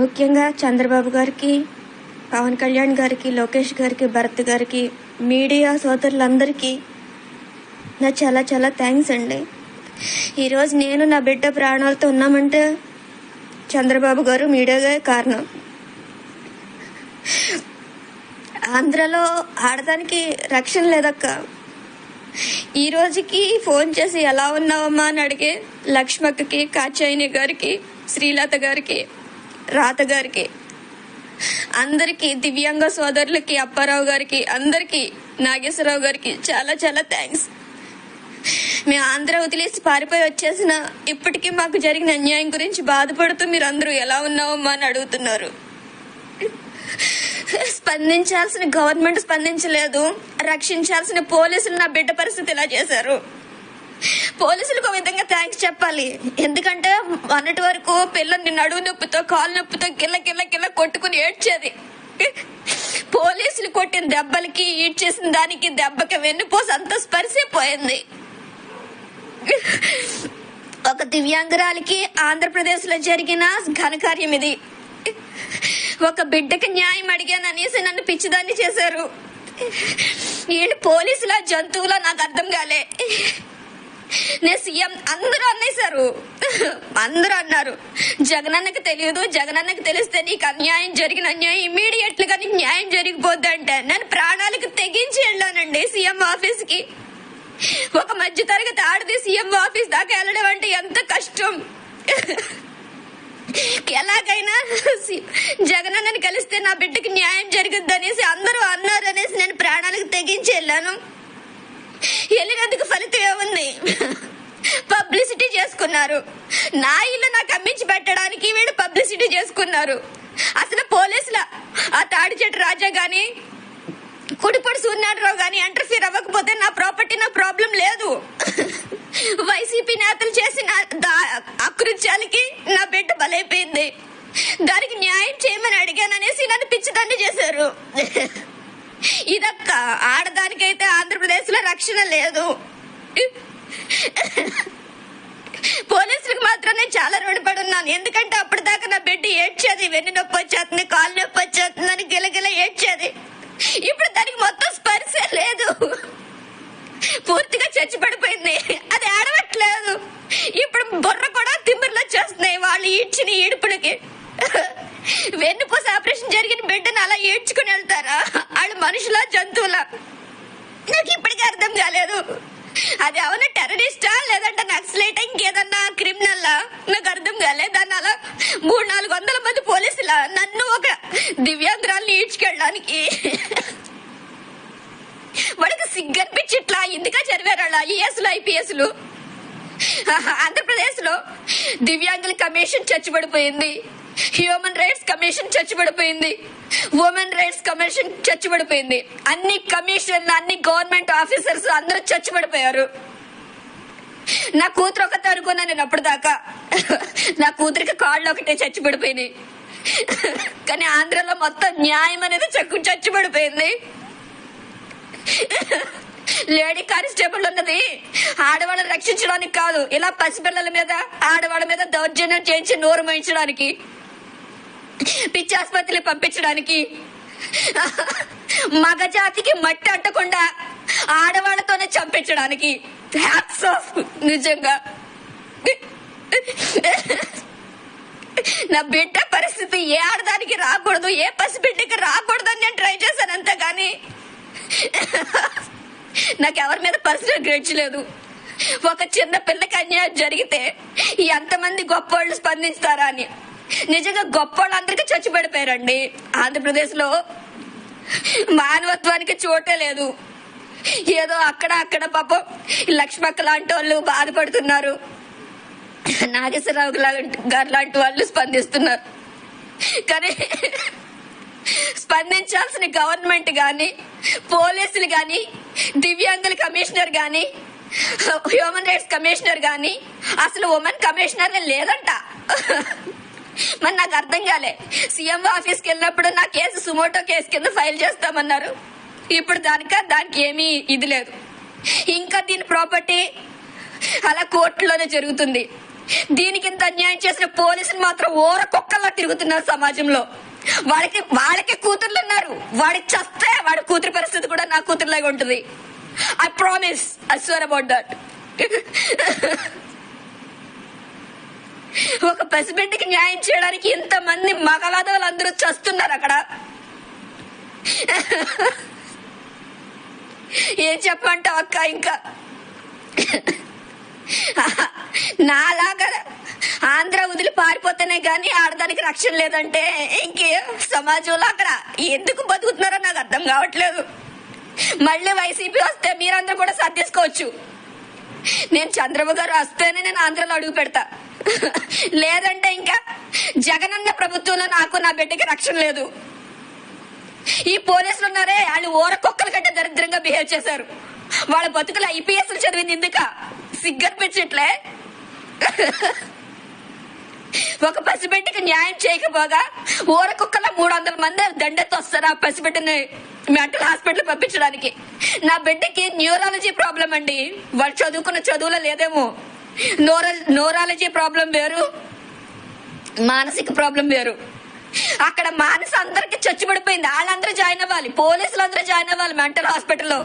ముఖ్యంగా చంద్రబాబు గారికి, పవన్ కళ్యాణ్ గారికి, లోకేష్ గారికి, భరత్ గారికి, మీడియా సోదరులందరికీ నా చాలా చాలా థ్యాంక్స్ అండి. ఈరోజు నేను నా బిడ్డ ప్రాణాలతో ఉన్నామంటే చంద్రబాబు గారు, మీడియాగా కారణం. ఆంధ్రలో ఆడదానికి రక్షణ లేదక్క. ఈ రోజుకి ఫోన్ చేసి ఎలా ఉన్నావమ్మా అని అడిగే లక్ష్మక్కకి, కాచాయిని గారికి, శ్రీలత గారికి, రాత గారికి, అందరికీ, దివ్యాంగ సోదరులకి, అప్పారావు గారికి, అందరికీ, నాగేశ్వరరావు గారికి చాలా చాలా థ్యాంక్స్. మేము ఆంధ్ర వదిలేసి పారిపోయి వచ్చేసిన ఇప్పటికీ మాకు జరిగిన అన్యాయం గురించి బాధపడుతూ మీరు అందరూ ఎలా ఉన్నావమ్మా అని అడుగుతున్నారు. స్పందించాల్సిన గవర్నమెంట్ స్పందించలేదు. రక్షించాల్సిన పోలీసులు నా బిడ్డ పరిస్థితి ఇలా చేశారు. పోలీసులకు ఒక విధంగా థ్యాంక్స్ చెప్పాలి. ఎందుకంటే మొన్నటి వరకు పిల్లల్ని నడువు నొప్పితో, కాలు నొప్పితో గిల్ల గిల్ల గిల్ల కొట్టుకుని ఏడ్చేది. పోలీసులు కొట్టిన దెబ్బలకి, ఈడ్చేసిన దానికి, దెబ్బకి వెన్నుపోసి అంత స్పర్శపోయింది. ఒక దివ్యాంగురాలికి ఆంధ్రప్రదేశ్ లో జరిగిన ఘనకార్యం ఇది. ఒక బిడ్డకి న్యాయం అడిగాను అనేసి నన్ను పిచ్చిదాన్ని చేశారు. వీళ్ళు పోలీసుల, జంతువుల నాకు అర్థం కాలే. నేను సీఎం అందరూ అన్నేశారు. అందరూ అన్నారు జగనన్నకి తెలియదు, జగనన్నకి తెలిస్తే నీకు అన్యాయం, జరిగిన అన్యాయం ఇమీడియట్ గా నీకు న్యాయం జరిగిపోద్ది అంటే నేను ప్రాణాలకు తెగించి వెళ్ళానండి సీఎం ఆఫీస్ కి. ఒక మధ్య తరగతి ఆడది సీఎం ఆఫీస్ దాకా వెళ్ళడం అంటే ఎంత కష్టం. ఎలాగైనా జగనన్నని కలిస్తే నా బిడ్డకి న్యాయం జరుగుద్ది అనేసి అందరూ అన్నారు అనేసి నేను ప్రాణాలకు తెగించి వెళ్ళాను. వెళ్ళినందుకు ఫలితం ఏముంది? పబ్లిసిటీ చేసుకున్నారు. నా ఇల్లు నాకు అమ్మించి పెట్టడానికి వీళ్ళు పబ్లిసిటీ చేసుకున్నారు. అసలు పోలీసుల ఆ తాడిచెట్టు రాజా గాని, కుడిపొడి సూర్యనారాయణరావు గాని ఇంటర్ఫీర్ అవ్వకపోతే నా ప్రాపర్టీ, నా ప్రాబ్లం లేదు. వైసీపీ నేతలు చేసిన అకృత్యాలకి నా బిడ్డ బలైపోయింది. దానికి న్యాయం చేయమని అడిగాననేసి నన్ను పిచ్చిదాన్ని చేశారు. ఇదక్క ఆడదానికైతే ఆంధ్రప్రదేశ్ లో రక్షణ లేదు. పోలీసులకు మాత్రం నేను చాలా రుణపడి ఉన్నాను. ఎందుకంటే అప్పటిదాకా నా బిడ్డ ఏడ్చేది, వెన్ను నొప్పి వచ్చేస్తుంది, కాలు నొప్పి వచ్చేస్తుంది అని గిలగిల ఏడ్చేది. ఇప్పుడు దానికి మొత్తం స్పర్శ లేదు, పూర్తిగా చచ్చి పడిపోయింది. అది ఆడవట్లేదు. ఇప్పుడు బుర్ర కూడా తిమ్మిర్లు వచ్చేస్తున్నాయి వాళ్ళు ఈడ్చిన ఈడుపులకి. వెన్నుపూస ఆపరేషన్ జరిగిన బిడ్డను అలా ఏడ్చుకుని వెళ్తారా? వాళ్ళు మనుషులా, జంతువులా? నాకు ఇప్పటికీ అర్థం కాలేదు. అది ఏమన్నా టెర్రరిస్టా లేదంటే నక్సలైట్, ఇంకేదన్నా క్రిమినల్లా? నాకు అర్థం కాలేదు. దాన్ని అలా 300-400 మంది పోలీసులా నన్ను ఒక దివ్యాంగురాల్ని ఈడ్చుకెళ్ళడానికి? వాడికి సిగ్గనిపించి ఇట్లా ఎందుకా చదివారు అలా ఐఏఎస్లు, ఐపీఎస్లు? ఆంధ్రప్రదేశ్ లో దివ్యాంగుల కమిషన్ చచ్చిపడిపోయింది, హ్యూమన్ రైట్స్ కమిషన్ చచ్చిపడిపోయింది, ఉమెన్ రైట్స్ కమిషన్ చచ్చిపడిపోయింది. అన్ని కమిషన్లు, అన్ని గవర్నమెంట్ ఆఫీసర్స్ అందరూ చచ్చిపడిపోయారు. నా కూతురు ఒకతే అనుకున్నా నేను అప్పటిదాకా. నా కూతురికి కాళ్ళు ఒకటే చచ్చిపడిపోయినాయి. కానీ ఆంధ్రలో మొత్తం న్యాయం అనేది చచ్చిపడిపోయింది. లేడీ కానిస్టేబుల్ ఉన్నది ఆడవాళ్ళని రక్షించడానికి కాదు, ఇలా పసిపిల్లల మీద, ఆడవాళ్ళ మీద దౌర్జన్యం చేయించి నోరు మోయించడానికి, పిచ్చి ఆసుపత్రికి పంపించడానికి, మగజాతికి మట్టి అంటకుండా ఆడవాళ్లతోనే చంపించడానికి. హ్యాట్స్ ఆఫ్ నిజంగా. నా బిడ్డ పరిస్థితి ఏ ఆడదానికి రాకూడదు, ఏ పసిబిడ్డకి రాకూడదు అని నేను ట్రై చేశాను అంతేగాని నాకు ఎవరి మీద పర్సనల్ గ్రేడ్స్ లేదు. ఒక చిన్న పిల్లకి అన్యాయం జరిగితే ఎంతమంది గొప్పవాళ్ళు స్పందిస్తారా అని. నిజంగా గొప్పవాళ్ళందరికీ చచ్చిపడిపోయారండి. ఆంధ్రప్రదేశ్ లో మానవత్వానికి చోటే లేదు. ఏదో అక్కడ పాపం లక్ష్మక్క లాంటి వాళ్ళు బాధపడుతున్నారు, నాగేశ్వరరావు గారు లాంటి వాళ్ళు స్పందిస్తున్నారు. కానీ స్పందించాల్సిన గవర్నమెంట్ గాని, పోలీసులు గాని, దివ్యాంగుల కమిషనర్ గాని, హ్యూమన్ రైట్స్ కమిషనర్ గాని, అసలు ఉమెన్ కమిషనర్ లేదంట. మరి నాకు అర్థం కాలే. సీఎం ఆఫీస్కి వెళ్ళినప్పుడు నా కేసు సుమోటో కేసు కింద ఫైల్ చేస్తామన్నారు. ఇప్పుడు దానికి ఏమీ ఇది లేదు. ఇంకా దీని ప్రాపర్టీ అలా కోర్టులోనే జరుగుతుంది. దీనికి ఇంత అన్యాయం చేసిన పోలీసులు మాత్రం ఓర కుక్కల్లా తిరుగుతున్నారు సమాజంలో. వాళ్ళకి కూతుర్లు ఉన్నారు. వాడికి చస్తే వాడి కూతురి పరిస్థితి కూడా నా కూతురులాగా ఉంటుంది. I promise, I swear about that. ఒక పసిబిడ్డకి న్యాయం చేయడానికి ఇంతమంది మగవాదవులు అందరూ చస్తున్నారు అక్కడ. ఏం చెప్పంటావు అక్క? ఇంకా నాలాగా ఆంధ్ర వదిలి పారిపోతేనే గానీ ఆడదానికి రక్షణ లేదంటే ఇంకే సమాజంలో అక్కడ ఎందుకు బతుకుతున్నారో నాకు అర్థం కావట్లేదు. మళ్ళీ వైసీపీ వస్తే మీరందరూ కూడా సర్దేసుకోవచ్చు. నేను చంద్రబాబు గారు వస్తేనే నేను ఆంధ్రలో అడుగు పెడతా. లేదంటే ఇంకా జగనన్న ప్రభుత్వంలో నాకు నా బిడ్డకి రక్షణ లేదు. ఈ పోలీసులు ఉన్నారే, వాళ్ళు ఊరకొక్కల కంటే దరిద్రంగా బిహేవ్ చేశారు. వాళ్ళ బతుకులు ఐపీఎస్లు చదివింది ఎందుక? సిగ్గనిపించట్లే. ఒక పసిబిడ్డకి న్యాయం చేయకపోగా ఊరకొక్కల 300 మంది దండెత్తి వస్తారు ఆ పసిబిడ్డని మెంటల్ హాస్పిటల్ పంపించడానికి. నా బిడ్డకి న్యూరాలజీ ప్రాబ్లం అండి. వాళ్ళు చదువుకున్న చదువులో లేదేమో. న్యూరాలజీ ప్రాబ్లం వేరు, మానసిక ప్రాబ్లం వేరు. అక్కడ మానస అందరికి చచ్చిపడిపోయింది. వాళ్ళందరూ జాయిన్ అవ్వాలి, పోలీసులు అందరూ జాయిన్ అవ్వాలి మెంటల్ హాస్పిటల్లో.